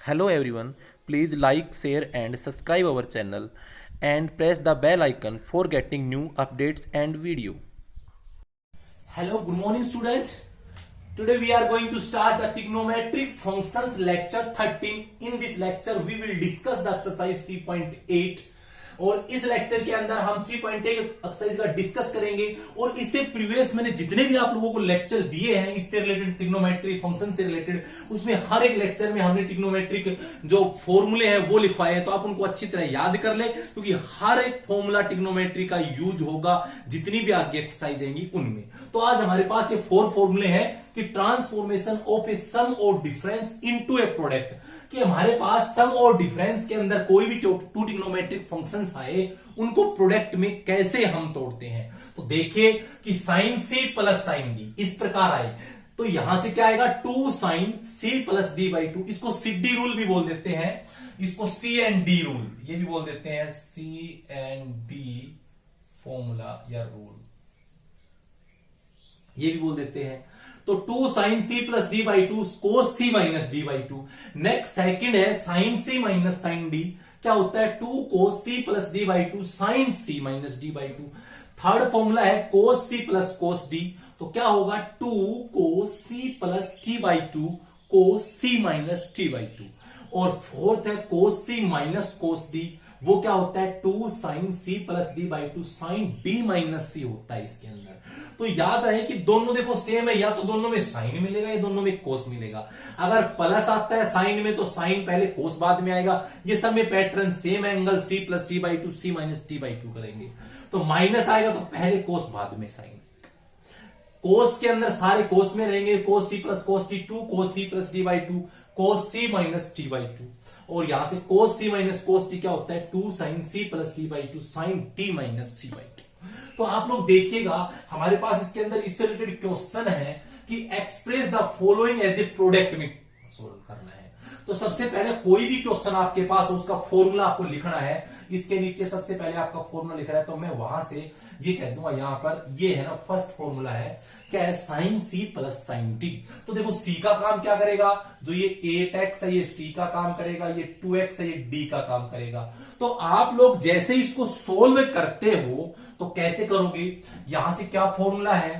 Hello everyone, please like, share and subscribe our channel and press the bell icon for getting new updates and video. Hello, good morning students. Today we are going to start the trigonometric functions lecture 13. In this lecture we will discuss the exercise 3.8 और इस lecture के अंदर हम 3.8 exercise का discuss करेंगे। और इससे previous मैंने जितने भी आप लोगों को लेक्चर दिए हैं इससे रिलेटेड ट्रिग्नोमेट्रिक फंक्शन से रिलेटेड, उसमें हर एक लेक्चर में हमने ट्रिग्नोमेट्रिक जो फॉर्मूले हैं वो लिखवाए हैं, तो आप उनको अच्छी तरह याद कर ले क्योंकि हर एक फॉर्मूला ट्रिग्नोमेट्री का यूज होगा जितनी भी आगे एक्सरसाइज आएंगी उनमें। तो आज हमारे पास ये 4 फॉर्मूले हैं कि ट्रांसफॉर्मेशन ऑफ ए सम और डिफरेंस इनटू ए प्रोडक्ट, कि हमारे पास सम और डिफरेंस के अंदर कोई भी टू ट्रिग्नोमेट्रिक फंक्शंस आए उनको प्रोडक्ट में कैसे हम तोड़ते हैं। तो देखिए कि sine C plus sine D इस प्रकार आए तो यहां से क्या आएगा 2 sine C plus D by 2। इसको सी डी रूल भी बोल देते हैं, इसको सी एंड डी रूल ये भी बोल देते हैं, सी एंड डी फॉर्मूला या रूल ये भी बोल देते हैं। तो 2 sine C plus D by 2 cos C minus D by 2। Next second है sine C minus sine D, क्या होता है 2 cos C plus D by 2 sine C minus D by 2। Third formula है cos C plus cos D, तो क्या होगा 2 cos C plus T by 2 cos C minus T by 2। और fourth है cos C minus cos D, वो क्या होता है 2 sine C plus D by 2 sine D minus C होता है इसके अंदर। तो याद रहे कि दोनों देखो सेम है, या तो दोनों में साइन मिलेगा या दोनों में कोस मिलेगा। अगर प्लस आता है साइन में तो साइन पहले कोस बाद में आएगा। ये सब में पैटर्न सेम है, angle C plus T by 2 C minus T by 2 करेंगे। तो माइनस आएगा तो पहले कोस बाद में साइन। कोस के अंदर सारे कोस में रहेंगे, cos C plus cos T 2 cos C plus D by 2 cos C minus T by 2। और यहां से cos C minus cos t क्या होता है 2 sine C plus T by 2 sine T minus C by 2। तो आप लोग देखिएगा हमारे पास इसके अंदर इससे रिलेटेड क्वेश्चन है कि express the following as a product में सोल्व करना है। तो सबसे पहले कोई भी क्वेश्चन आपके पास उसका फॉर्मूला आपको लिखना है, इसके नीचे सबसे पहले आपका फॉर्मूला लिख रहा है तो मैं वहां से ये कह दूंगा यहां पर ये है ना फर्स्ट फॉर्मूला है क्या है sine C plus sine D. तो देखो सी का काम क्या करेगा, जो ये 8x है ये सी का काम करेगा, ये 2x है ये डी का काम करेगा। तो आप लोग जैसे इसको सोल्व करते हो तो कैसे करोगे, यहां से क्या फॉर्मूला है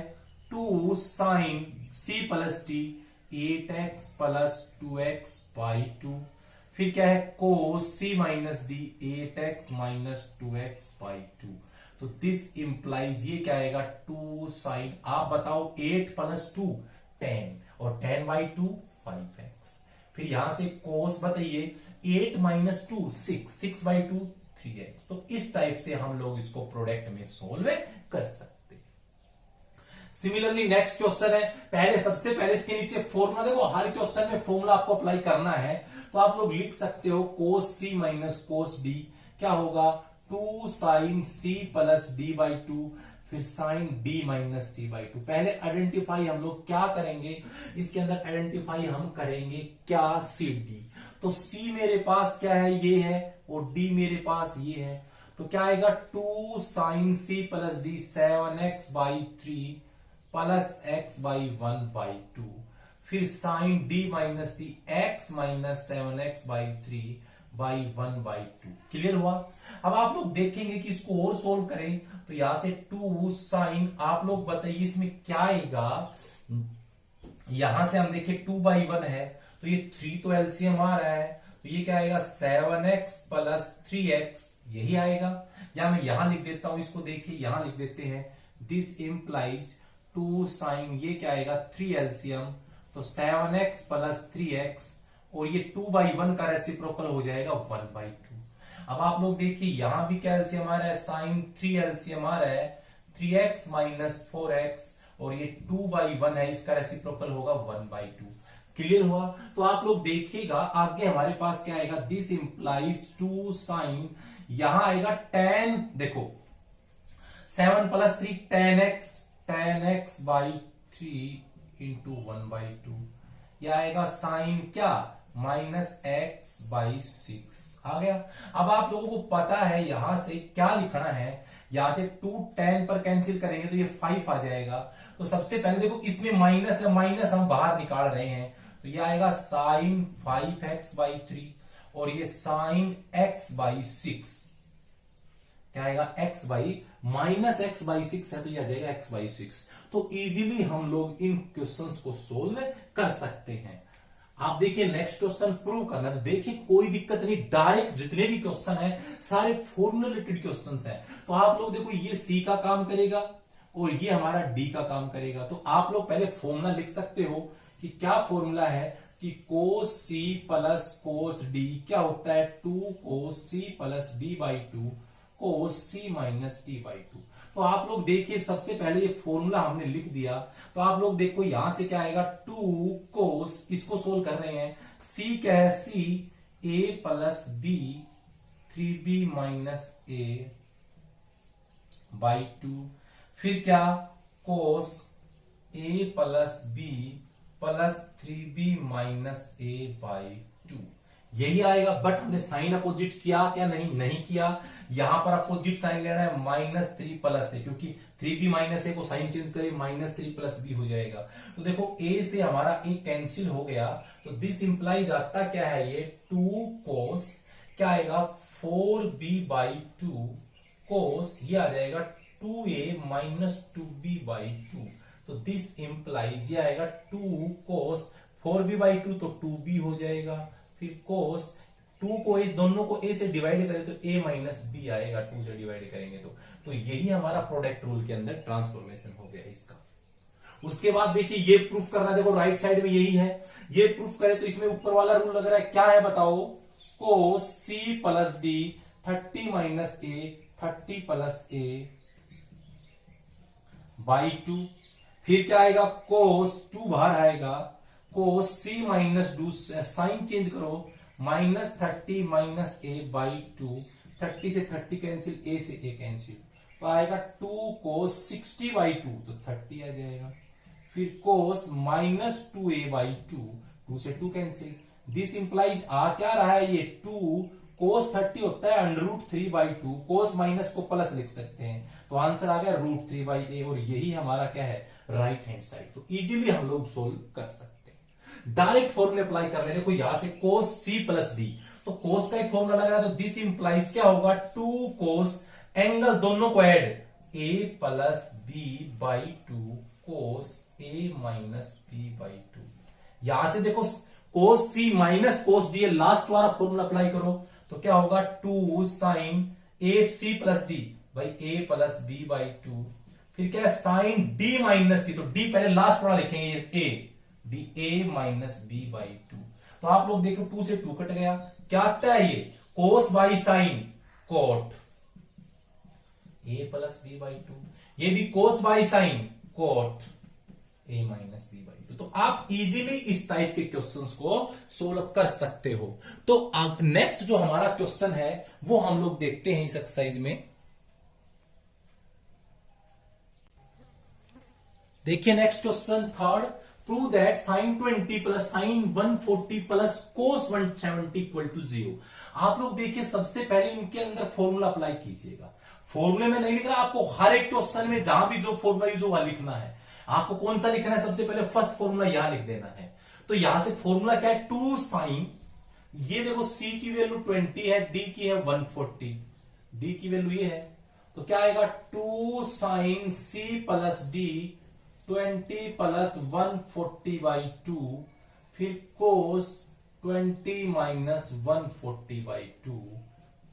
2 sine C plus D 8x plus 2x by 2, फिर क्या है cos C minus D 8x minus 2x by 2। तो दिस इंप्लाइज ये क्या आएगा 2 साइन, आप बताओ 8 प्लस 2 10 और 10 बाई 2 5x। फिर यहां से कोस बताइए 8 माइनस 2 6 बाई 2 3x। तो इस टाइप से हम लोग इसको प्रोडक्ट में सोल्व कर सकते हैं। सिमिलरली नेक्स्ट क्वेश्चन है, पहले सबसे पहले इसके नीचे फॉर्मूला देखो, हर क्वेश्चन में फॉर्मूला आपको अप्लाई करना है। तो आप लोग लिख सकते हो कोस सी माइनस कोस डी क्या होगा 2 sine C plus D by 2 फिर sine D minus C by 2। पहले आइडेंटिफाई हम लोग क्या करेंगे, इसके अंदर आइडेंटिफाई हम करेंगे क्या सी डी। तो सी मेरे पास क्या है ये है और डी मेरे पास ये है, तो क्या आएगा 2 sine C plus D 7x by 3 plus x by 1 by 2 फिर sine D minus D x minus 7x by 3 by 1 by 2। Clear हुआ। अब आप लोग देखेंगे कि इसको और सोल्व करें तो यहां से 2 साइन, आप लोग बताइए इसमें क्या आएगा, यहां से हम देखें 2 बाई 1 है तो ये 3 तो एलसीएम आ रहा है, तो ये क्या आएगा 7x प्लस 3x यही आएगा। या मैं यहां लिख देता हूं, इसको देखिए यहां लिख देते हैं दिस इंप्लाइज 2 साइन ये क्या आएगा 3 एलसीएम, तो 7x प्लस 3x और ये 2 बाई 1 का रेसिप्रोकल हो जाएगा 1 बाई 2। अब आप लोग देखिए यहां भी क्या एलसीएम आ रहा है साइन 3 एलसीएम आ रहा है 3x माइनस 4x और ये 2 बाई 1 है इसका रेसिप्रोकल होगा 1 बाई 2। क्लियर हुआ। तो आप लोग देखिएगा आगे हमारे पास क्या आएगा दिस इंप्लाइज 2 साइन यहां आएगा 10, देखो 7 plus 3 10x by 3 into 1 by 2, यह आएगा साइन क्या माइनस x बाई 6 आ गया। अब आप लोगों को पता है यहां से क्या लिखना है, यहां से 2 10 पर कैंसिल करेंगे तो ये 5 आ जाएगा। तो सबसे पहले देखो इसमें माइनस है, माइनस हम बाहर निकाल रहे हैं तो ये आएगा साइन 5x/3 और ये साइन x/6, क्या आएगा -x/6 है, तो ये आ जाएगा x/6। तो इजीली हम लोग इन क्वेश्चंस को सोल्व कर सकते हैं। आप देखिए नेक्स्ट क्वेश्चन प्रूव करना, तो देखिए कोई दिक्कत नहीं, डायरेक्ट जितने भी क्वेश्चन है सारे फॉर्मूला रिलेटेड क्वेश्चन है। तो आप लोग देखो ये सी का काम करेगा और ये हमारा डी का काम करेगा। तो आप लोग पहले फॉर्मूला लिख सकते हो कि क्या फॉर्मूला है कि cos c plus cos d क्या होता है 2 cos c plus d/2 cos c minus d/2। तो आप लोग देखिए सबसे पहले ये फॉर्मूला हमने लिख दिया, तो आप लोग देखो यहां से क्या आएगा 2 cos, इसको सोल्व कर रहे हैं, c क्या है c a plus b 3b minus a by 2, फिर क्या cos a plus b plus 3b minus a by 2, यही आएगा। बट हमने साइन अपोजिट किया क्या? नहीं किया। यहां पर अपोजिट साइन लेना है -3 प्लस है, क्योंकि 3b माइनस ए को साइन चेंज करें -3 प्लस बी हो जाएगा। तो देखो a से हमारा a कैंसिल हो गया, तो दिस इंप्लाइज आता क्या है ये 2 cos, क्या आएगा 4b/2 cos, ये आ जाएगा 2a माइनस 2b/2। तो दिस इंप्लाइज ये आएगा 2 cos 4b/2 तो 2b हो जाएगा, फिर cos 2 को दोनों को a से डिवाइड करें तो a माइनस b आएगा, 2 से डिवाइड करेंगे तो यही हमारा प्रोडक्ट रूल के अंदर ट्रांसफॉर्मेशन हो गया इसका। उसके बाद देखिए ये प्रूफ करना, देखो राइट साइड में यही है, ये प्रूफ करें तो इसमें ऊपर वाला रूल लग रहा है, क्या है बताओ? cos c plus d 30 minus a 30 plus a by 2, फिर क्या आएगा cos 2 बाहर आएगा, cos c minus 2 sine change करो -30 माइनस a बाई 2, 30 से 30 कैंसिल, a से a कैंसिल, तो आएगा 2 cos 60/2 तो 30 आ जाएगा, फिर cos माइनस 2a/2, 2 से 2 कैंसिल, दिस इंप्लाइज आ क्या रहा है ये 2 cos 30 होता है √3/2, cos माइनस को प्लस लिख सकते हैं, तो आंसर आ गया √3/a और यही हमारा क्या है राइट हैंड साइड। तो इजीली हम लोग सोल्व कर सकते हैं। डायरेक्ट फॉर्मूला अप्लाई कर रहे हैं, देखो यहां से cos c प्लस d, तो cos का एक फॉर्मूला लग रहा है, तो दिस इंप्लाइज क्या होगा 2 cos, एंगल दोनों को add a plus b/2 cos a minus b/2। यहां से देखो cos c minus cos d, last वाला फॉर्मूला अप्लाई करो तो क्या होगा 2 sin ac प्लस d भाई a प्लस b/2, फिर क्या है साइन d माइनस c, तो d पहले लास्ट वाला लिखेंगे a, a माइनस b/2। तो आप लोग देखो 2 से 2 कट गया, क्या आता है ये cos by sine cot a plus b/2, ये भी cos by sine cot a minus b/2। तो आप इजीली इस टाइप के क्वेश्चंस को सोल्व कर सकते हो। तो नेक्स्ट जो हमारा क्वेश्चन है वो हम लोग देखते हैं इस एक्सरसाइज में। देखिए next question third, prove that sin 20 plus sin 140 plus cos 170 equal to 0। आप लोग देखिए सबसे पहले इनके अंदर फॉर्मूला अप्लाई कीजिएगा। फॉर्मूले में नहीं लिख रहा, आपको हर एक क्वेश्चन में जहां भी जो फॉर्मूला यूज हुआ लिखना है। आपको कौन सा लिखना है? सबसे पहले फर्स्ट फॉर्मूला यहां लिख देना है। तो यहां से फॉर्मूला क्या है 2 sin, ये देखो c की वैल्यू 20 है, d की है 140, d की वैल्यू ये है, तो क्या आएगा 2 sin c plus d 20 plus 140/2, फिर cos 20 minus 140/2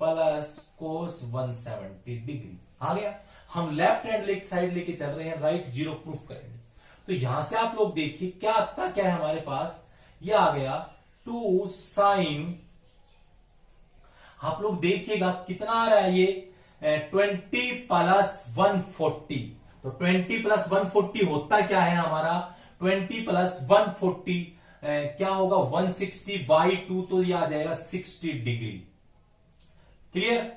plus cos 170 degree. आ गया। हम लेफ्ट हैंड साइड लेके चल रहे हैं, राइट जीरो प्रूफ करेंगे। तो यहां से आप लोग देखिए क्या आता क्या है हमारे पास, ये आ गया 2 sin, आप लोग देखिएगा कितना आ रहा है ये 20 प्लस 140, तो 20 प्लस 140 होता क्या है हमारा 20 प्लस 140 क्या होगा 160/2, तो ये आ जाएगा 60 डिग्री। क्लियर?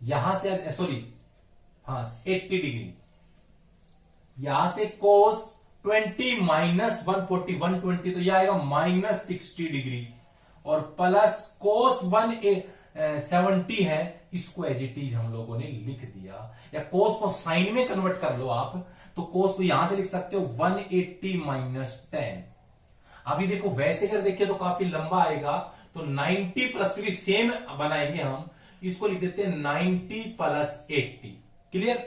यहां से सॉरी हाँ 80 डिग्री। यहां से cos 20 माइनस 140 120, तो यह आएगा -60 डिग्री, और प्लस cos 170 है, इसको एज इट इज हम लोगों ने लिख दिया, या cos को साइन में कन्वर्ट कर लो आप, तो cos को यहां से लिख सकते हो 180 माइनस 10। अभी देखो वैसे अगर देखिए तो काफी लंबा आएगा, तो 90 प्लस, क्योंकि सेम बनाएंगे हम, इसको लिख देते हैं 90 प्लस 80। क्लियर?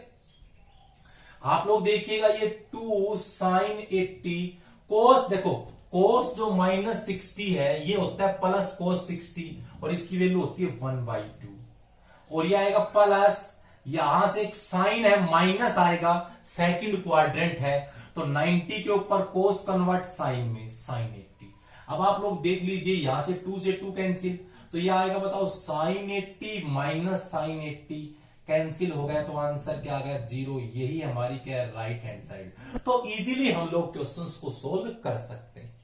आप लोग देखिएगा ये 2 साइन 80 कोस, देखो कोस जो -60 है ये होता है प्लस कोस 60, और इसकी वैल्यू होती है 1/2, और ये आएगा प्लस, यहां से एक साइन है माइनस आएगा, सेकंड क्वाड्रेंट है, तो 90 के ऊपर कोस कन्वर्ट साइन में, साइन 80। अब आप लोग देख लीजिए यहां से 2 से 2 कैंसिल, तो ये आएगा बताओ साइन 80 माइनस साइन 80 कैंसिल हो गया, तो आंसर क्या आ गया 0। यही हमारी क्या है राइट हैंड साइड। तो इजीली हम लोग क्वेश्चंस को सोल्व कर सकते हैं।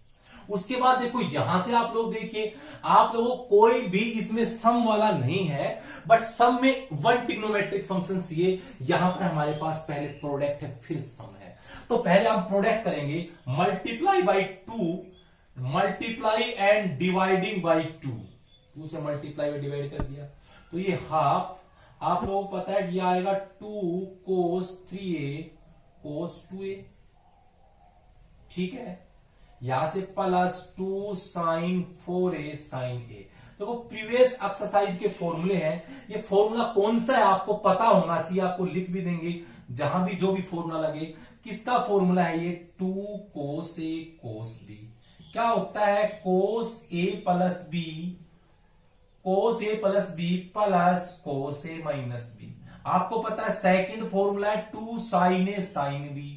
उसके बाद देखो यहां से आप लोग देखिए, आप लोगों कोई भी इसमें सम वाला नहीं है, बट सम में वन ट्रिग्नोमेट्रिक फंक्शन ये, यहां पर हमारे पास पहले प्रोडक्ट है फिर सम है। तो पहले हम प्रोडक्ट करेंगे, multiply by 2, multiply and dividing by 2 से मल्टीप्लाई बाई डिवाइड कर दिया, तो ये हाफ, आप लोगों को पता है ये आएगा 2 कोस 3a कोस 2a, ठीक है। यहां से plus 2 sine 4a sine a। देखो प्रीवियस एक्सरसाइज के फॉर्मूले हैं, ये फॉर्मूला कौन सा है आपको पता होना चाहिए, आपको लिख भी देंगे जहां भी जो भी फॉर्मूला लगे। किसका फॉर्मूला है ये, 2 कोस a कोस b। क्या होता है cos a plus b, cos a plus b plus cos a minus b। आपको पता है सेकंड फॉर्मूला है 2 साइन a साइन b,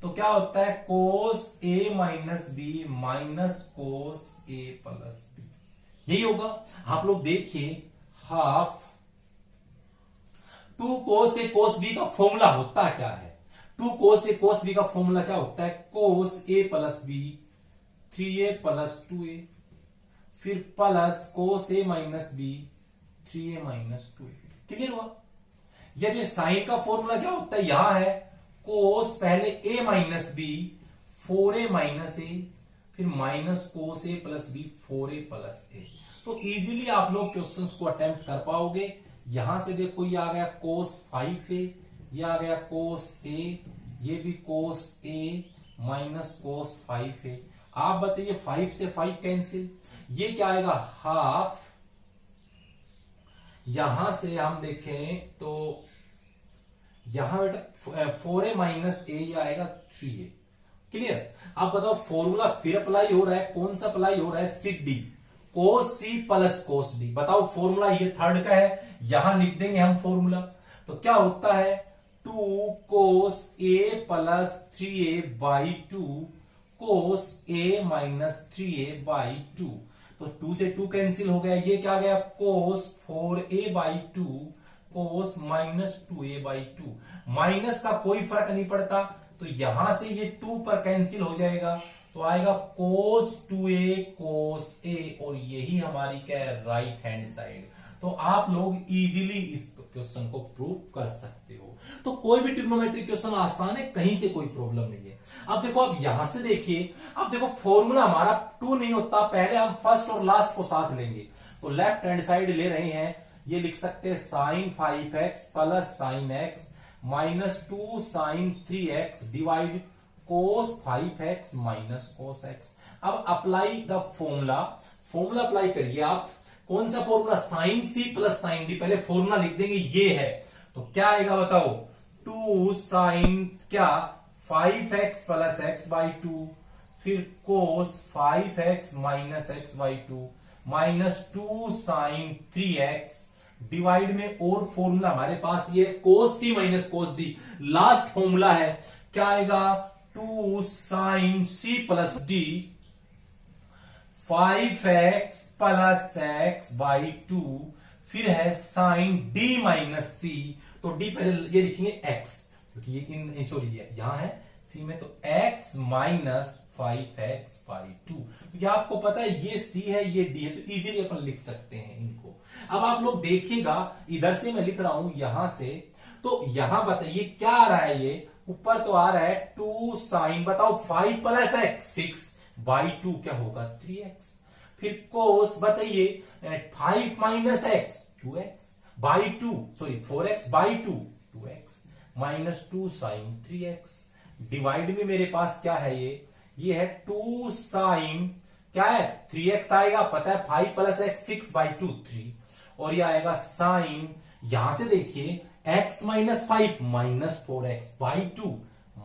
तो क्या होता है cos a minus B minus cos a plus B, यही होगा। आप लोग देखिए half 2 cos a cos b का फॉर्मूला होता क्या है, 2 कोस a कोस b का फॉर्मूला क्या होता है, cos a plus b 3a plus 2a, फिर plus cos a minus B 3a minus 2a। Clear हुआ? यदि साइन का फॉर्मूला क्या होता है, यहां है कोस पहले a minus B 4a minus A, फिर minus cos a plus B 4a plus A. तो इजीली आप लोग क्वेश्चंस को अटेम्प्ट कर पाओगे। यहां से देखो ये आ गया कोस 5a, ये आ गया कोस a, ये भी कोस a माइनस कोस 5a। आप बताइए 5 से 5 कैंसिल, ये क्या आएगा हाफ, यहां से हम देखें तो यहां बेटा 4a माइनस ए, ये आएगा 3a। क्लियर? अब बताओ फॉर्मूला फिर अप्लाई हो रहा है, कौन सा अप्लाई हो रहा है, सिक डी, कोस सी प्लस कोस डी। बताओ फॉर्मूला ये थर्ड का है, यहां लिख देंगे हम फॉर्मूला। तो क्या होता है 2 cos a plus 3a by 2 cos a minus 3a by 2। तो 2 से 2 कैंसिल हो गया, ये क्या आ गया कोस 4a by 2 cos minus 2a by 2। Minus का कोई फर्क नहीं पड़ता, तो यहां से ये 2 पर कैंसिल हो जाएगा, तो आएगा कोस 2a कोस a, और यही हमारी क्या है राइट हैंड साइड। तो आप लोग इजीली इस क्वेश्चन को प्रूव कर सकते हो। तो कोई भी ट्रिग्नोमेट्रिक क्वेश्चन आसान है, कहीं से कोई प्रॉब्लम नहीं है। अब देखो, अब यहां से देखिए, अब देखो फॉर्मूला हमारा 2 नहीं होता, पहले हम फर्स्ट और लास्ट को साथ लेंगे। तो लेफ्ट हैंड साइड ले रहे हैं, ये लिख सकते हैं sine 5x plus sine x minus 2 sine 3x divide cos 5x minus cos x। अब apply the formula, formula apply करिए आप। कौन सा formula, sine c plus sine d। पहले फॉर्मूला लिख देंगे, ये है, तो क्या आएगा बताओ 2 साइन क्या 5x प्लस x बाई 2, फिर cos 5x minus x by 2 minus 2 sine 3x divide में और फॉर्मूला हमारे पास ये cos C minus cos D, last formula है, क्या आएगा 2 sine C plus D 5x plus x by 2, फिर है साइन डी माइनस सी। तो डी पहले ये लिखेंगे x, क्योंकि ये इन सॉरी यहां है c में, तो x माइनस 5x बाई 2, क्योंकि आपको पता है ये c है ये d है, तो इजीली अपन लिख सकते हैं इनको। अब आप लोग देखिएगा, इधर से मैं लिख रहा हूं यहां से, तो यहां बताइए क्या आ रहा है, ये ऊपर तो आ रहा है 2 साइन, बताओ 5 प्लस x 6 बाई 2 क्या होगा 3x, फिर कोस बताइए 5 minus x 2x by 2, sorry 4x by 2 2x minus 2 sine 3x divide में मेरे पास क्या है, ये है 2 साइन क्या है 3x आएगा, पता है 5 प्लस एक्स 6/2 3, और ये आएगा साइन, यहां से देखिए x minus 5 minus 4x by 2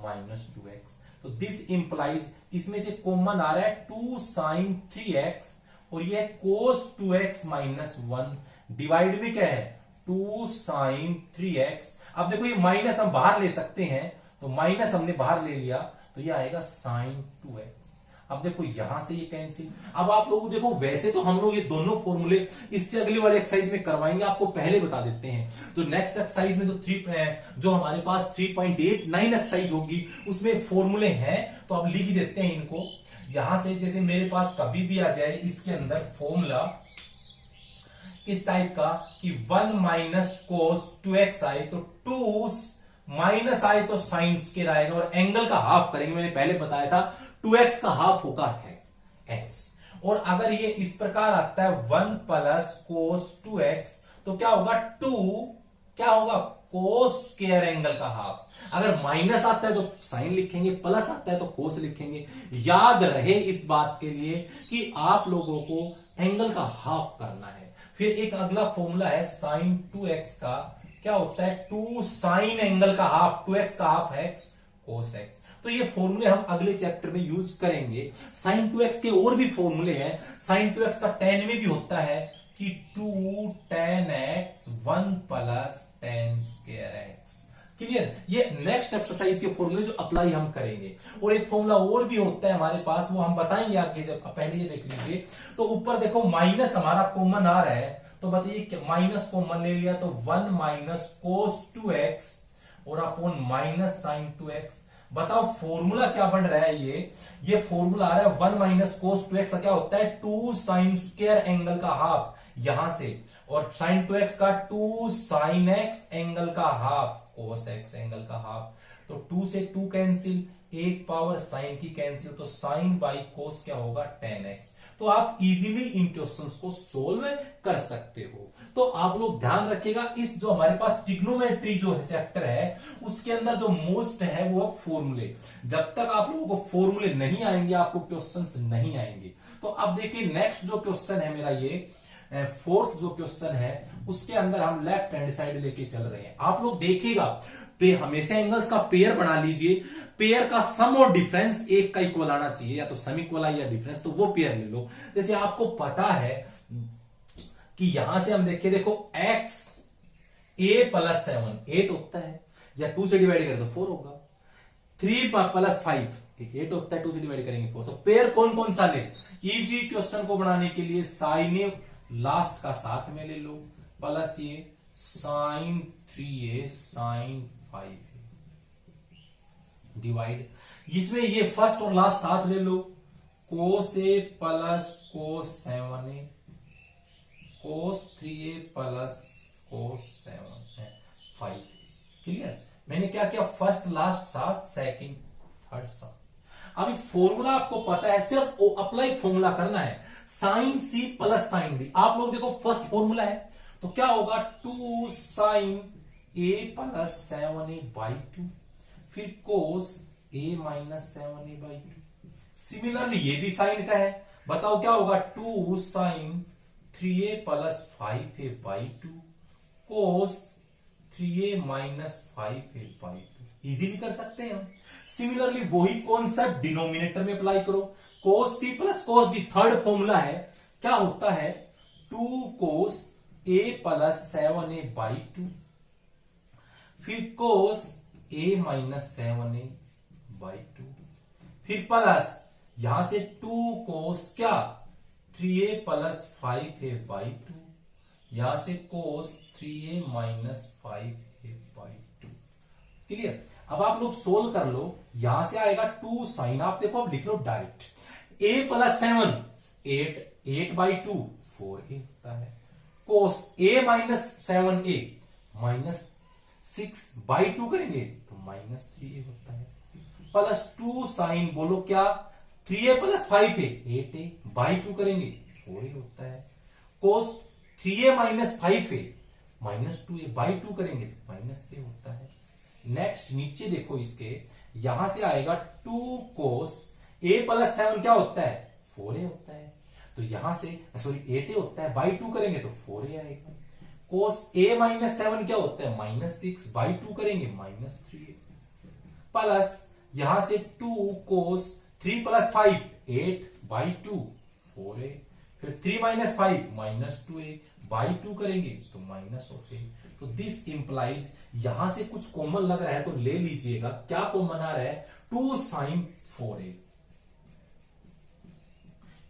minus 2x। तो दिस इंप्लाइज, इसमें से कॉमन आ रहा है 2 साइन 3x और ये कोस 2x माइनस 1 डिवाइड में क्या है 2 साइन 3x। अब देखो ये माइनस हम बाहर ले सकते हैं, तो माइनस हमने बाहर ले लिया तो ये आएगा साइन 2x। अब देखो यहां से ये कैंसिल। अब आप लोग देखो वैसे तो हम लोग ये दोनों फॉर्मूले इससे अगली वाले एक्सरसाइज में करवाएंगे, आपको पहले बता देते हैं। तो नेक्स्ट एक्सरसाइज में तो जो हमारे पास 3.89 एक्सरसाइज होगी उसमें फॉर्मूले हैं, तो अब लिख देते हैं इनको यहां से। जैसे मेरे पास कभी भी आ जाए इसके अंदर फॉर्मूला किस टाइप का कि 1 माइनस कोस 2x आए तो 2 माइनस आए तो साइन स्क्वायर आएगा, और एंगल का हाफ करेंगे, मैंने पहले बताया था 2x का हाफ होगा है x। और अगर ये इस प्रकार आता है 1 प्लस कोस 2x तो क्या होगा 2 क्या होगा कोस स्क्वायर एंगल का हाफ। अगर माइनस आता है तो साइन लिखेंगे, प्लस आता है तो कोस लिखेंगे। याद रहे इस बात के लिए कि आप लोगों को एंगल का हाफ करना है। फिर एक अगला फॉर्मूला है साइन 2x का, क्या होता है 2 साइन एंगल का हाफ, 2x का हाफ है x कोस x। तो ये फॉर्मूले हम अगले चैप्टर में यूज करेंगे। साइन 2x के और भी फॉर्मूले हैं। साइन 2x का tan में भी होता है कि 2 tan x 1 plus tan square x। Clear? ये नेक्स्ट एक्सरसाइज के फॉर्मूले जो अप्लाई हम करेंगे। और एक फॉर्मूला और भी होता है हमारे पास, वो हम बताएंगे आगे, जब पहले ये देख लीजिए। तो ऊपर देखो माइनस हमारा कॉमन आ रहा है, तो बताइए माइनस कॉमन ले लिया तो 1 माइनस कोस 2x और अपॉन माइनस साइन 2x। बताओ फॉर्मूला क्या बन रहा है, ये फॉर्मूला आ रहा है 1 माइनस कोस 2x का क्या होता है 2 साइन स्क्वायर एंगल का हाफ यहां से, और साइन 2x का 2 साइन x एंगल का हाफ कोस x एंगल का हाफ। तो 2 से 2 कैंसिल, एक पावर साइन की कैंसिल, तो साइन बाई कोस क्या होगा tan x। तो आप इजीली इन क्वेश्चंस को सोल्व कर सकते हो। तो आप लोग ध्यान रखिएगा, इस जो हमारे पास ट्रिग्नोमेट्री जो चैप्टर है उसके अंदर जो मोस्ट है वो फॉर्मूले। जब तक आप लोगों को फॉर्मूले नहीं आएंगे आपको क्वेश्चंस नहीं आएंगे। तो अब देखिए नेक्स्ट जो क्वेश्चन है मेरा, ये फोर्थ जो क्वेश्चन है उसके अंदर हम लेफ्ट हैंड साइड लेके चल रहे हैं। आप लोग देखिएगा हमेशा एंगल्स का पेयर बना लीजिए, पेयर का सम और डिफरेंस एक का इक्वल आना चाहिए, या तो सम इक्वल आए या डिफरेंस, तो वो पेयर ले लो। जैसे आपको पता है कि यहां से हम देखिए, देखो x a प्लस 7 8 होता है, या 2 से डिवाइड करें तो 4 होगा। 3 प्लस 5 8 होता है, 2 से डिवाइड करेंगे 4। तो पेयर कौन कौन सा ले, इजी क्वेश्चन को बनाने के लिए साइन लास्ट का साथ में ले लो, प्लस ये sine 3a sine 5a divide, इसमें ये फर्स्ट और लास्ट साथ ले लो, cos a plus cos 7a cos 3a plus cos 5। Clear? मैंने क्या किया, फर्स्ट लास्ट साथ, सेकंड थर्ड साथ। अभी फॉर्मूला आपको पता है, सिर्फ अप्लाई फॉर्मूला करना है, sine c plus sine d। आप लोग देखो फर्स्ट फॉर्मूला है तो क्या होगा 2 sign a plus 7a by 2, फिर cos a minus 7a by 2। Similarly ये भी साइन का है, बताओ क्या होगा 2 sine 3a plus 5a by 2 cos 3a minus 5a by 2। Easily कर सकते हैं हम। सिमिलरली वही कॉन्सेप्ट डिनोमिनेटर में अप्लाई करो, कोस c plus cos d। Third formula है, क्या होता है 2 cos a plus 7a by 2, फिर cos a minus 7a by 2, फिर प्लस यहां से 2 कोस क्या 3a प्लस 5a बाई 2, यहां से कोस 3a minus 5a by 2। Clear? अब आप लोग सोल्व कर लो, यहां से आएगा 2 साइन, आप देखो अब लिख लो direct, a plus 7 8 by 2 4a होता है, cos a minus 7a minus 6 by 2 करेंगे तो माइनस 3a होता है, प्लस 2 साइन बोलो क्या 3a plus 5a 8a by 2 करेंगे 4a होता है, कोस 3a minus 5a minus 2a by 2 करेंगे तो माइनस a होता है। नेक्स्ट नीचे देखो इसके, यहां से आएगा 2 कोस a प्लस 7 क्या होता है 4a होता है, तो यहां से सॉरी 8a होता है, बाई 2 करेंगे तो 4a आएगा। कोस a माइनस 7 क्या होता है -6, बाई 2 करेंगे -3a, प्लस यहां से 2 कोस 3 प्लस 5 8 बाई 2 4a, फिर 3 माइनस 5 -2a, बाई 2 करेंगे तो -a। तो दिस इंप्लाइज यहां से कुछ कॉमन लग रहा है तो ले लीजिएगा, क्या कॉमन आ रहा है 2 साइन 4a,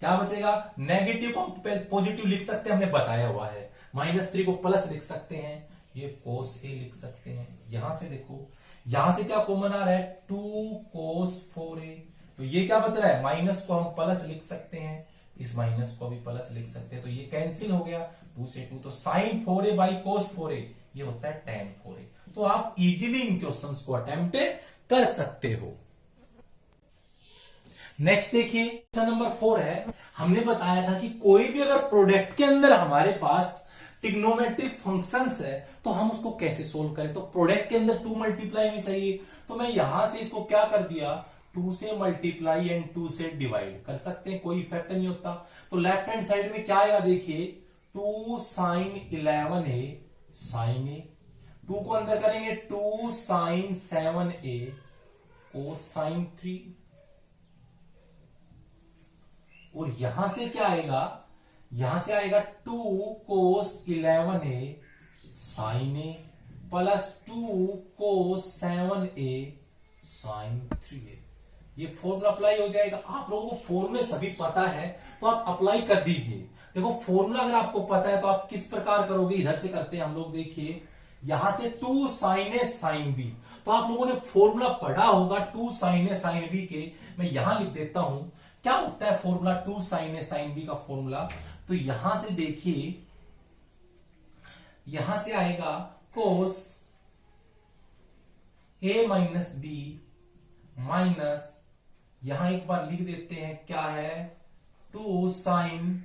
क्या बचेगा नेगेटिव को पॉजिटिव लिख सकते हैं, हमने बताया हुआ है, -3 को प्लस लिख सकते हैं, ये कोस a लिख सकते हैं। यहां से देखो यहां से क्या कॉमन आ रहा है 2 कोस 4a, तो ये क्या बच रहा है माइनस को हम प्लस लिख सकते हैं, इस माइनस को भी प्लस लिख सकते हैं, तो ये कैंसिल हो गया 2 से 2, तो sign 4a by cos 4a ये होता है tan 4a। तो आप इजीली इन क्वेश्चंस को अटेम्प्ट कर सकते हो। नेक्स्ट देखिए क्वेश्चन नंबर 4 है, हमने बताया था कि कोई भी अगर प्रोडक्ट के अंदर हमारे पास ट्रिग्नोमेट्रिक फंक्शंस है तो हम उसको कैसे सोल्व करें, तो प्रोडक्ट के अंदर 2 मल्टीप्लाई में चाहिए, तो मैं यहां से इसको क्या कर दिया 2 से मल्टीप्लाई एंड 2 से डिवाइड कर सकते हैं, कोई इफेक्ट नहीं होता। तो लेफ्ट हैंड साइड में क्या आएगा देखिए 2 साइन 11a साइन ए, 2 को अंदर करेंगे 2 साइन 7a कोस साइन 3, और यहां से क्या आएगा यहां से आएगा 2 कोस 11a sign A plus 2 cos 7a sign 3a। ये फॉर्मूला अप्लाई हो जाएगा। आप लोगों को फॉर्मूले सभी पता है तो आप अप्लाई कर दीजिए। देखो फॉर्मूला अगर आपको पता है तो आप किस प्रकार करोगे, इधर से करते हैं हम लोग, देखिए यहां से 2 साइन ए साइन बी, तो आप लोगों ने फॉर्मूला पढ़ा होगा 2 साइन ए साइन बी के, मैं यहां लिख देता हूं क्या होता है फॉर्मूला 2 साइन ए साइन बी का फॉर्मूला। तो यहां से देखिए यहां से आएगा कोस ए माइनस बी माइनस, यहां एक बार लिख देते हैं क्या है 2 साइन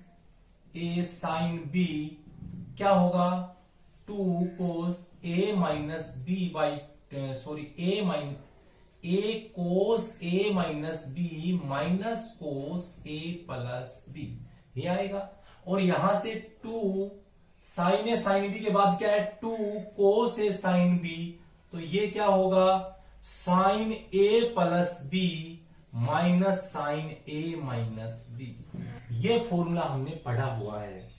ए साइन बी, क्या होगा 2 cos A minus B by A cos A minus B minus cos A plus B, ये आएगा। और यहां से 2 साइन ए साइन बी के बाद क्या है 2 कोस ए साइन बी, तो ये क्या होगा sign A plus B minus sine A minus B. ये फॉर्मूला हमने पढ़ा हुआ है,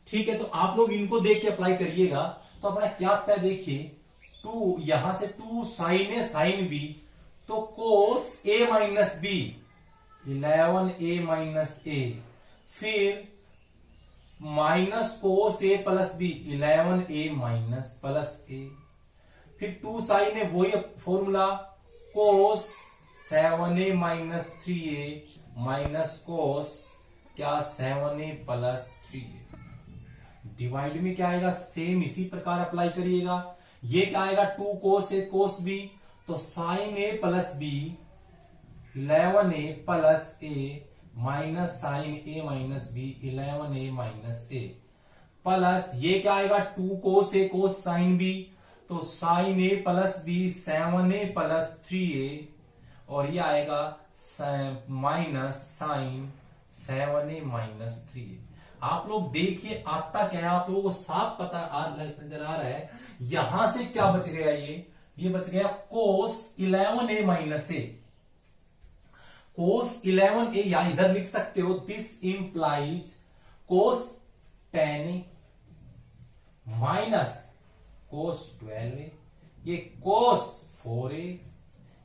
ठीक है। तो आप लोग इनको देख के अप्लाई करिएगा तो अपना क्या आता है देखिए 2 यहां से 2 साइन ए साइन बी, तो cos A minus B 11a minus A, फिर minus cos A plus B 11a minus plus A, फिर 2 साइन ए वही formula cos 7a minus 3a minus cos क्या 7a प्लस 3a। डिवाइड में क्या आएगा same इसी प्रकार अप्लाई करिएगा, ये क्या आएगा 2 कोस ए कोस बी, तो sine A plus B 11a plus A minus sine A minus B 11a minus A, plus ये क्या आएगा 2 cos A cos sine B, तो sine A plus B 7a plus 3a, और ये आएगा minus sign 7a minus 3a। आप लोग देखिए आता क्या है, आप लोगों को साफ पता नजर आ रहा है। यहां से क्या बच गया ये बच गया कोस 11a माइनस ए, कोस 11a या इधर लिख सकते हो this implies cos 10a minus cos 12a, ये कोस 4a,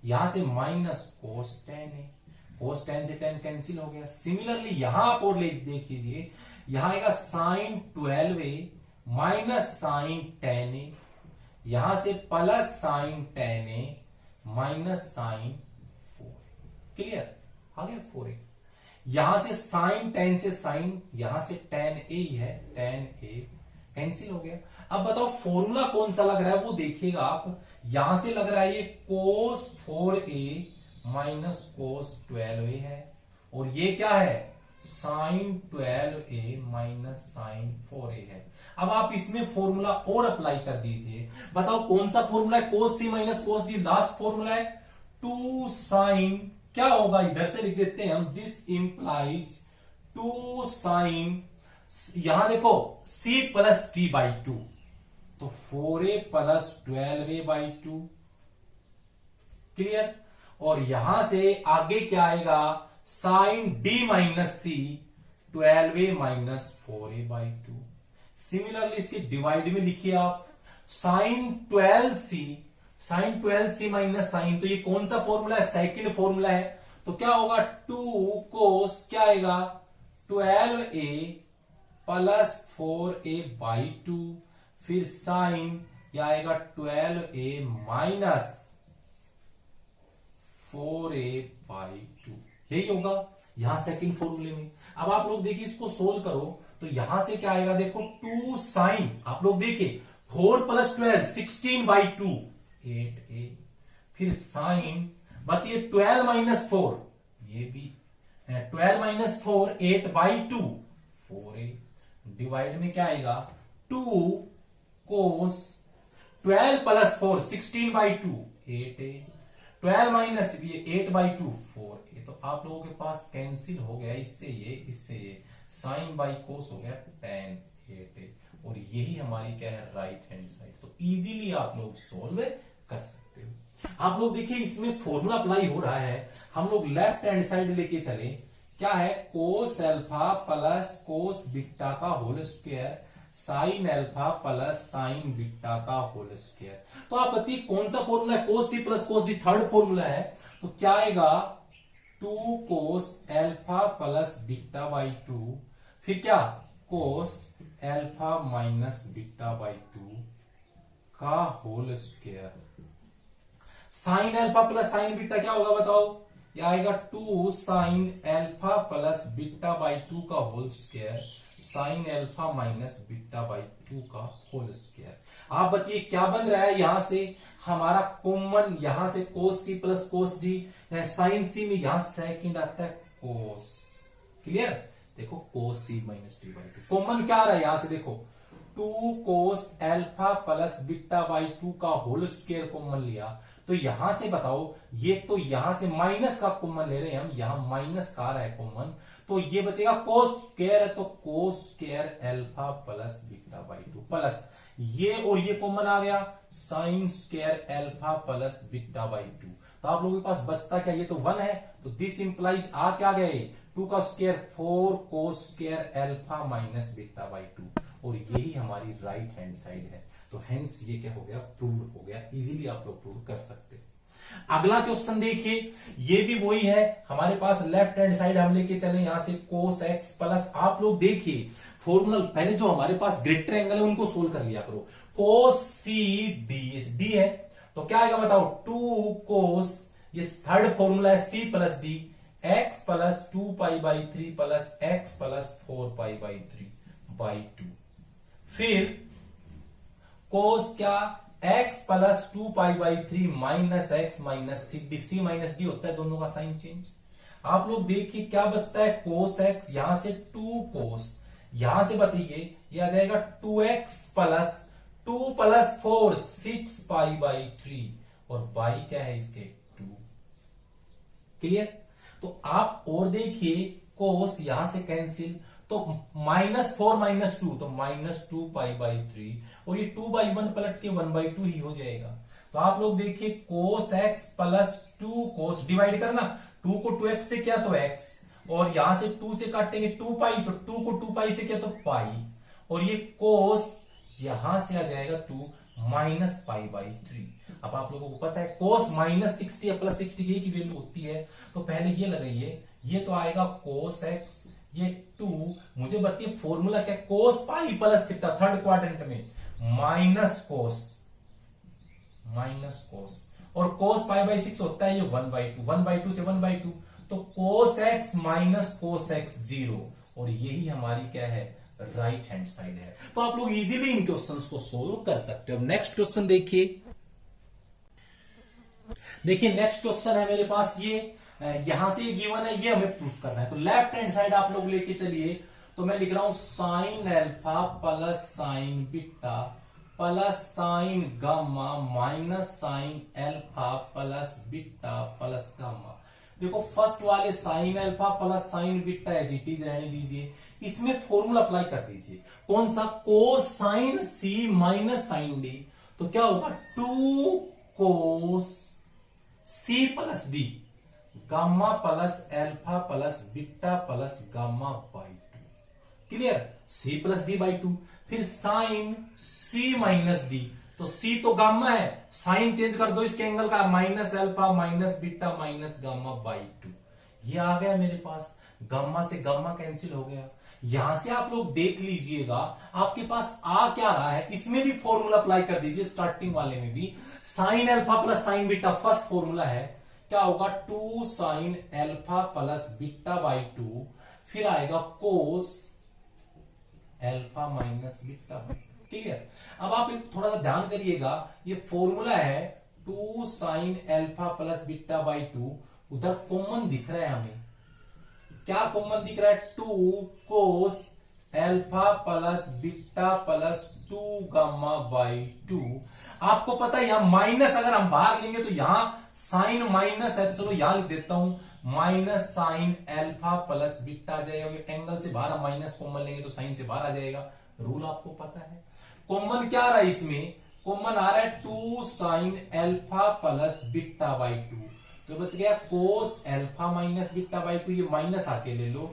यहां से माइनस कोस 10a, कोस 10 से 10 कैंसिल हो गया। सिमिलरली यहां आप और देख लीजिए, यहां आएगा sign 12a minus sign 10a, यहां से plus sine 10a minus sine 4, clear आ गया 4a। यहां से साइन 10 से साइन, यहां से 10a ही है 10a कैंसिल हो गया। अब बताओ फॉर्मूला कौन सा लग रहा है वो देखिएगा आप, यहां से लग रहा है ये कोस 4a माइनस कोस 12a है, और ये क्या है sign 12a minus sign 4a है। अब आप इसमें फॉर्मूला और अप्लाई कर दीजिए, बताओ कौन सा फॉर्मूला है cos C minus cos D, last formula है 2 साइन क्या होगा, इधर से लिख देते हैं हम, दिस इंप्लाइज 2 साइन, यहां देखो c प्लस d बाई 2, तो 4a प्लस 12a/2, क्लियर। और यहां से आगे क्या आएगा, साइन d माइनस सी 12a माइनस 4a/2। सिमिलरली इसके डिवाइड में लिखिए आप, साइन 12c माइनस साइन, तो ये कौन सा फॉर्मूला है, सेकंड फॉर्मूला है, तो क्या होगा 2 कोस क्या आएगा 12a प्लस 4a/2, फिर साइन यह आएगा 12a माइनस 4a/2, यही होगा यहां सेकंड फॉर्मूले में। अब आप लोग देखिए इसको सोल्व करो, तो यहां से क्या आएगा, देखो 2 साइन, आप लोग देखिए 4 प्लस 12 16/2 8a, फिर साइन बताइए 12 माइनस 4, ये भी 12 माइनस 4 8/2 4a, डिवाइड में क्या आएगा 2 कोस 12 प्लस 4 16/2 8a, 12 माइनस ये 8/2 4a, तो आप लोगों के पास कैंसिल हो गया, इससे ये साइन बाई कोस हो गया tan 8a, और यही हमारी क्या है राइट हैंड साइड। तो इजीली आप लोग सोल्व कर सकते हो। आप लोग देखिए इसमें फॉर्मूला अप्लाई हो रहा है, हम लोग लेफ्ट हैंड साइड लेके चले, क्या है cos alpha plus cos beta का whole square sine alpha plus sine beta का होल स्क्वायर। तो आप बताइए कौन सा फॉर्मूला है, cos C plus cos D third formula है, तो क्या आएगा 2 cos alpha plus beta by 2, फिर क्या cos alpha minus beta by 2 का whole square, sine alpha plus sine beta क्या होगा बताओ, यह आएगा 2 sine alpha plus beta by 2 का whole square sine alpha minus beta by 2 का होल स्क्वायर। आप बताइए क्या बन रहा है, यहां से हमारा कॉमन, यहां से cos C plus cos D, sine C में यहां सेकंड आता है कोस, क्लियर। देखो cos C minus D by 2 common क्या आ रहा है, यहां से देखो 2 cos alpha plus beta by 2 का होल स्क्वायर कॉमन लिया, तो यहां से बताओ, ये तो यहां से माइनस का कॉमन ले रहे हैं हम, यहां माइनस का आ रहा है कॉमन, तो ये बचेगा कोस स्क्वायर है, तो cos square alpha plus beta by 2 plus ये और ये कॉमन आ गया sine square alpha plus beta by 2, तो आप लोगों के पास बचता क्या, ये तो 1 है, तो दिस इंप्लाइज आ क्या गए 2 का square 4 cos square alpha minus beta by 2, और यही हमारी राइट हैंड साइड है। तो हेंस ये क्या हो गया, प्रूव्ड हो गया, इजीली आप लोग प्रूव कर सकते हैं। अगला क्वेश्चन देखिए, ये भी वही है, हमारे पास लेफ्ट हैंड साइड हम लेके चले यहां से कोस एक्स प्लस, आप लोग देखिए फॉर्मूला पहले जो हमारे पास ग्रेटर एंगल है उनको सोल्व कर लिया करो, कोस सी डी है, तो क्या आएगा बताओ 2 कोस, ये थर्ड फॉर्मूला है C plus D X plus 2π/3 plus X plus 4π/3/2, फिर कोस क्या x plus 2π/3 minus X minus C minus D होता है दोनों का साइन चेंज। आप लोग देखिए क्या बचता है कोस x, यहां से 2 कोस, यहां से बताइए यह आ जाएगा 2x प्लस 2 प्लस 4 6π/3, और y क्या है इसके 2, क्लियर। तो आप और देखिए कोस यहां से कैंसिल, तो -4 - 2 तो -2π/3, और ये 2/1 पलट के 1/2 ही हो जाएगा। तो आप लोग देखिए कोस x प्लस 2 कोस, डिवाइड करना 2 को 2x से किया तो x, और यहां से 2 से काटेंगे 2π, तो 2 को 2π से किया तो पाई, और ये कोस यहां से आ जाएगा 2 -π/3। अब आप लोगों को पता है कोस -60 या प्लस 60 की वैल्यू होती है, तो पहले ये लगाइए, ये तो आएगा कोस x, ये 2, मुझे बताइए फॉर्मूला क्या, cos pi plus theta third quadrant में माइनस कोस, और कोस π/6 होता है ये 1/2 से 1/2, तो कोस x माइनस कोस x 0, और यही हमारी क्या है राइट हैंड साइड है। तो आप लोग इजीली इन क्वेश्चंस को सोल्व कर सकते हो। नेक्स्ट क्वेश्चन देखिए नेक्स्ट क्वेश्चन है मेरे पास, ये यहां से ये गिवन है, ये हमें प्रूफ करना है। तो लेफ्ट हैंड साइड आप लोग लेके चलिए, तो मैं लिख रहा हूं sine alpha plus sine beta plus sine gamma minus sine alpha plus beta plus gamma. देखो फर्स्ट वाले sine alpha plus sine beta as it is रहने दीजिए, इसमें फॉर्मूला अप्लाई कर दीजिए। कौन सा? Cos sine C minus sine D. तो क्या होगा? 2 cos C plus D gamma plus alpha plus beta plus gamma by 2। Clear? C plus D by 2। फिर साइन सी माइनस डी, तो सी तो गामा है, साइन चेंज कर दो इसके एंगल का, minus alpha minus beta minus gamma by 2। ये आ गया मेरे पास, गामा से गामा कैंसिल हो गया। यहां से आप लोग देख लीजिएगा आपके पास आ क्या रहा है, इसमें भी फॉर्मूला अप्लाई कर दीजिए। स्टार्टिंग वाले में भी sign alpha plus sine beta first formula है, क्या होगा? 2 sine alpha plus beta by 2, फिर आएगा कोस alpha minus beta by 2। Clear? अब आप थोड़ा सा ध्यान करिएगा, ये फॉर्मूला है 2 sine alpha plus beta by 2, उधर कॉमन दिख रहा है हमें। क्या कॉमन दिख रहा है? 2 cos alpha plus beta plus 2 gamma by 2। आपको पता है यहां माइनस अगर हम बाहर लेंगे तो यहां साइन माइनस है, तो चलो यहां लिख देता हूं minus sine alpha plus beta आ जाएगा। एंगल से बाहर हम माइनस कॉमन लेंगे तो साइन से बाहर आ जाएगा। रूल आपको पता है। कॉमन क्या आ रहा है इसमें? कॉमन आ रहा है 2 sine alpha plus beta by 2, तो बच गया cos alpha minus beta by 2। ये माइनस आके ले लो,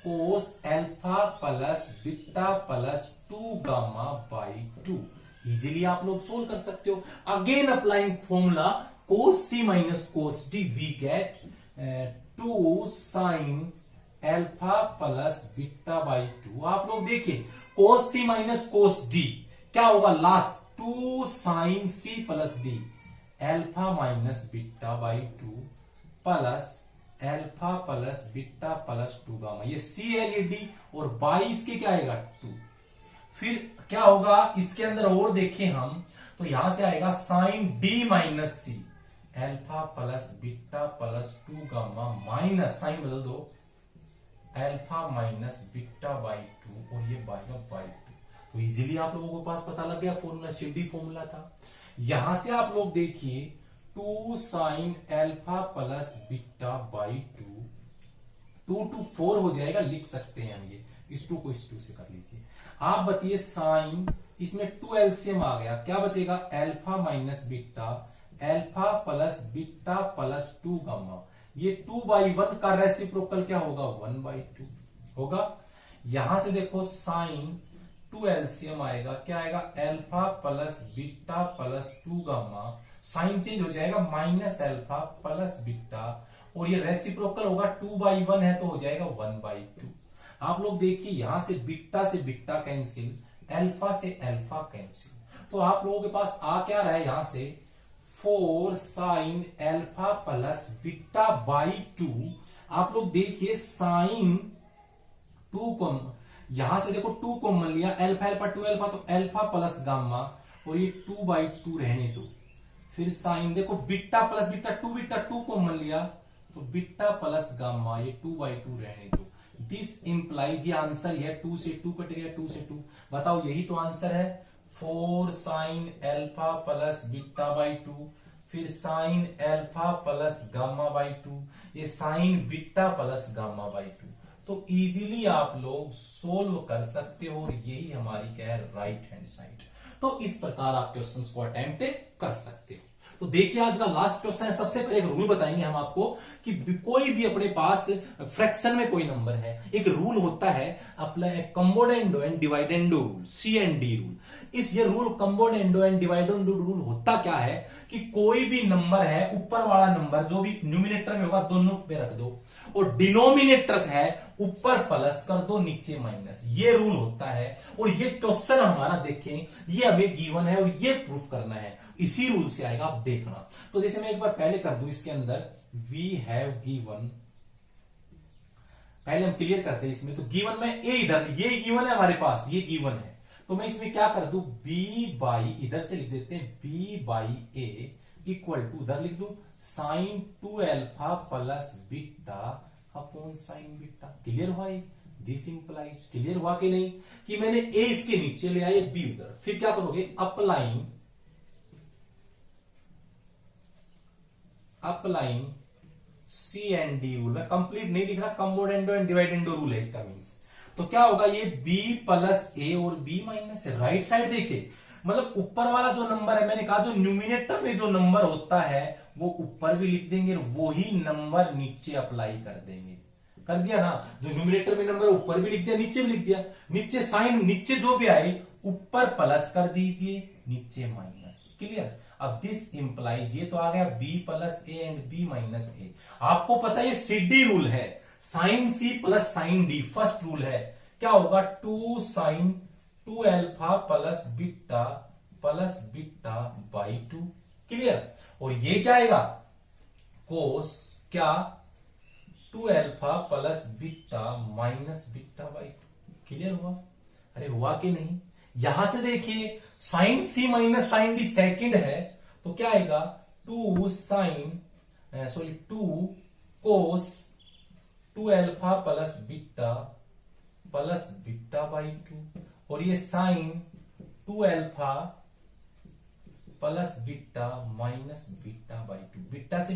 cos alpha plus beta plus 2 gamma by 2। Easily आप लोग सोल्व कर सकते हो। Again applying formula cos C minus cos D, we get 2 sine alpha plus beta by 2। आप लोग देखिए कोस सी माइनस कोस डी क्या होगा? Last 2 sine C plus D alpha minus beta by 2 plus alpha plus beta plus 2 gamma. ये C है ये D, और by इसके क्या आएगा? 2। फिर क्या होगा इसके अंदर और देखें हम तो यहां से आएगा sine D minus C alpha plus beta plus 2 gamma minus sine बदल दो एल्फा माइनस बीटा बाई 2, और ये बाई बाई 2। तो इजीली आप लोगों को पास पता लग गया, फॉर्मूला शिफ्टी फॉर्मूला था। यहां से आप लोग देखिए 2 sine alpha plus beta by 2, 2 to 4 हो जाएगा, लिख सकते हैं हम। ये इस 2 को इस 2 से कर लीजिए। आप बताइए साइन, इसमें 2 एलसीएम आ गया, क्या बचेगा? Alpha minus beta alpha plus beta plus 2 gamma. ये 2/1 का रेसिप्रोकल क्या होगा? 1/2 होगा। यहां से देखो साइन 2 एलसीएम आएगा, क्या आएगा? Alpha plus beta plus 2 gamma. Sine change हो जाएगा, माइनस एल्फा प्लस बीटा, और ये रेसिप्रोकल होगा 2/1 है तो हो जाएगा 1/2। आप लोग देखिए यहां से बीटा कैंसिल, एल्फा से एल्फा कैंसिल, तो आप लोगों के पास आ क्या रहा है यहां से? 4 sign alpha plus beta by 2। आप लोग देखिए साइन 2 को यहां से देखो 2 कॉमन लिया, एल्फा एल्फा 2 एल्फा, तो एल्फा प्लस गामा, और ये 2/2 रहने दो। फिर साइन देखो बीटा प्लस बीटा 2 कॉमन लिया, तो बीटा प्लस गामा, ये 2/2 रहने दो। दिस इंप्लाइज, ये आंसर है 2 से 2 कट गया, 2 से 2, बताओ यही तो आंसर है। 4 sign alpha plus beta by 2, फिर sign alpha plus gamma by 2, ये sign beta plus gamma by 2। तो इजीली आप लोग सोल्व कर सकते हो, और यही हमारी क्या है? Right hand side. तो इस प्रकार आप क्वेश्चंस को अटेम्प्ट कर सकते हो। तो देखिए आज का लास्ट क्वेश्चन है। सबसे पहले एक रूल बताएंगे हम आपको कि कोई भी अपने पास फ्रैक्शन में कोई नंबर है, एक रूल होता है apply componendo and dividendo rule, CND rule. इस ये rule componendo and dividendo rule होता क्या है कि कोई भी नंबर है, ऊपर वाला नंबर जो भी न्यूमिनेटर में होगा दोनों पे रख दो, और डिनोमिनेटर है ऊपर प्लस कर दो नीचे माइनस। ये रूल होता है, और ये क्वेश्चन हमारा देखें ये हमें गिवन है और ये प्रूफ करना है, इसी रूल से आएगा, आप देखना। तो जैसे मैं एक बार पहले कर दूं इसके अंदर, वी हैव गिवन, पहले हम क्लियर करते हैं इसमें। तो गिवन में ए इधर, ये गिवन है हमारे पास, ये गिवन है, तो मैं इसमें क्या कर दूं? बी बाई, इधर से लिख देते हैं B by A equal to, उधर लिख दूं sine 2 alpha plus beta upon sine beta. Clear हुआ? दिस इंप्लाइज, क्लियर हुआ कि नहीं, कि मैंने ए इसके नीचे ले आए, बी उधर, फिर क्या करोगे, applying C and D rule. मैं कंप्लीट नहीं लिख रहा, कम्बोडेंडो एंड डिवाइडेंडो रूल है इसका मीन्स। तो क्या होगा, ये b प्लस ए और b माइनस ए, राइट साइड देखिए, मतलब ऊपर वाला जो नंबर है, मैंने कहा जो न्यूमिनेटर में जो नंबर होता है वो ऊपर भी लिख देंगे, वही नंबर नीचे अप्लाई कर देंगे। कर दिया ना, जो न्यूमिनेटर में नंबर ऊपर भी लिख दिया, नीचे भी लिख दिया। नीचे साइन, नीचे जो भी आए ऊपर प्लस कर दीजिए, नीचे माइनस, क्लियर। अब दिस इंप्लाइज, ये तो आ गया b plus A and b minus A. आपको पता है ये CD रूल है, sine C plus sine D, first rule है। क्या होगा, 2 sine 2 alpha plus beta by 2, clear. और ये क्या आएगा, कोस क्या 2 alpha plus beta minus beta by 2, clear हुआ। अरे हुआ कि नहीं, यहां से देखिए sign C minus sine D second है, तो क्या आएगा 2 cos 2 alpha plus beta by 2, और ये sine 2 alpha plus beta minus beta by 2, beta से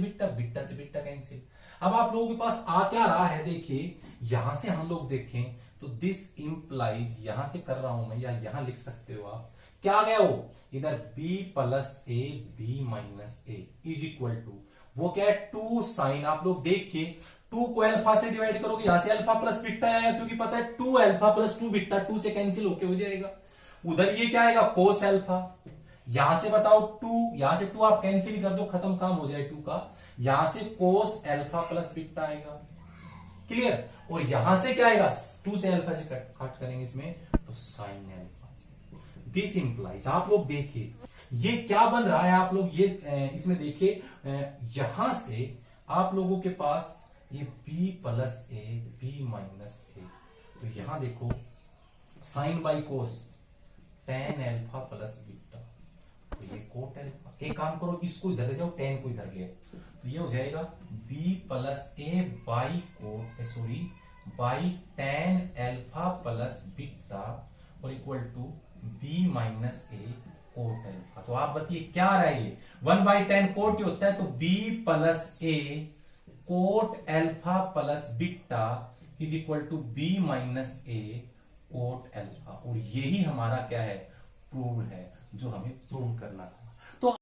बीटा कैंसिल। अब आप लोगों के पास आ क्या रहा है, देखिए यहां से हम लोग देखें तो दिस इंप्लाइज, यहां से कर रहा हूं मैं, या यहां लिख सकते हो आप, क्या आ गया वो, इधर b plus A B minus A is equal to, वो क्या है 2 साइन, आप लोग देखिए 2 को अल्फा से डिवाइड करोगे, यहां से अल्फा प्लस बीटा आया, क्योंकि पता है 2 अल्फा प्लस 2 बीटा 2 से कैंसिल होके हो जाएगा। उधर ये क्या आएगा, कोस अल्फा, यहां से बताओ 2, यहां से 2 आप कैंसिल कर दो, खत्म काम हो जाए 2 का, यहां से कोस अल्फा प्लस बीटा आएगा, क्लियर। और यहां से क्या आएगा, 2 से अल्फा से कट करेंगे इसमें, तो साइन अल्फा। दिस इंप्लाइज, आप लोग देखिए ये क्या बन रहा है, आप लोग ये इसमें देखिए, यहां से आप लोगों के पास ये b plus A B minus A, तो यहां देखो sine by cos tan alpha plus beta, तो ये कोट अल्फा। एक काम करो, इसको इधर ले जाओ, tan को इधर ले, तो ये हो जाएगा b plus A by tan alpha plus beta और equal to b minus A cot alpha. तो आप बताइए क्या आ रहा है, ये 1/10 कोट ही होता है, तो b plus A cot alpha plus beta is equal to b minus A cot alpha. और यही हमारा क्या है, प्रूव है, जो हमें प्रूव करना था। तो